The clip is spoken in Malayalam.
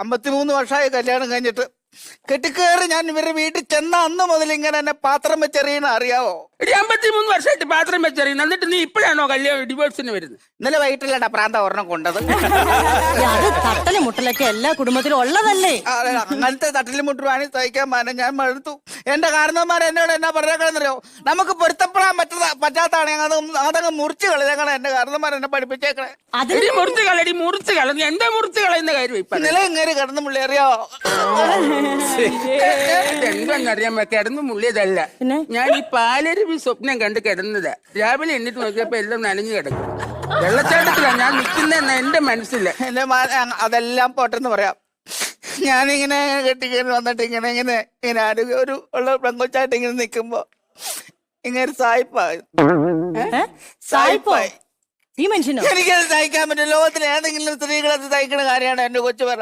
53 വർഷമായി കല്യാണം കഴിഞ്ഞിട്ട്. കെട്ടിക്കേറി ഞാൻ ഇവരുടെ വീട്ടിൽ ചെന്ന അന്ന് മുതൽ ഇങ്ങനെ എന്നെ പാത്രം വെച്ചെറിയണ അറിയാവോ? 53 വർഷമായിട്ട് പാത്രം വെച്ചറിയുന്നു. എന്നിട്ട് നീ ഇപ്പോഴാണോ കല്യാണം ഡിവോഴ്സിന് വരുന്നത്? ഇന്നലെ വൈകിട്ടില്ലടാ പ്രാന്ത ഒരെണ്ണം കൊണ്ടത്. അത് തട്ടലും മുട്ടലൊക്കെ എല്ലാ കുടുംബത്തിലും ഉള്ളതല്ലേ. അങ്ങനത്തെ തട്ടിലും മുട്ടുവാണ് സഹിക്കാൻ മാനം. ഞാൻ മടുത്തു. എന്റെ കാരണവന്മാർ എന്നോട് എന്നാ പറഞ്ഞേക്കണെന്നറിയോ? നമുക്ക് പൊരുത്തപ്പെടാൻ പറ്റാത്താണ് അതങ്ങ് മുറിച്ച് കളഞ്ഞേക്കണം. എന്റെ കാരണവന്മാർ എന്നെ പഠിപ്പിച്ചേക്കണേ. മുറിച്ച് കളഞ്ഞു. എന്താ മുറിച്ച് കളയുന്ന കാര്യം ഇപ്പൊ? ഇന്നലെ ഇങ്ങനെ കിടന്നു മുള്ളി അറിയോ? എന്താന്നറിയാൻ കിടന്നു മുള്ളിയതല്ല. ഞാൻ ഈ പാലരുവി സ്വപ്നം കണ്ട് കിടന്നതാ. രാവിലെ എന്നിട്ട് നോക്കിയപ്പോ എല്ലാം നനഞ്ഞു കിടക്കും. വെള്ളച്ചാട്ടത്തിലാണ് ഞാൻ നിൽക്കുന്ന എന്റെ മനസ്സില്. എന്റെ അതെല്ലാം പോട്ടെന്ന് പറയാം. ഞാനിങ്ങനെ കെട്ടിക്കറി വന്നിട്ട് ഇങ്ങനെ ആരോഗ്യം ഒരു ഉള്ള പെങ്കൊച്ചായിട്ട് ഇങ്ങനെ നിൽക്കുമ്പോ ഇങ്ങനെ സായിപ്പായി. ഈ മനുഷ്യനോ? എനിക്കത് സഹിക്കാൻ പറ്റും. ലോകത്തിലെ ഏതെങ്കിലും സ്ത്രീകളത് സഹിക്കുന്ന കാര്യമാണ് എന്റെ കൊച്ചു പറ.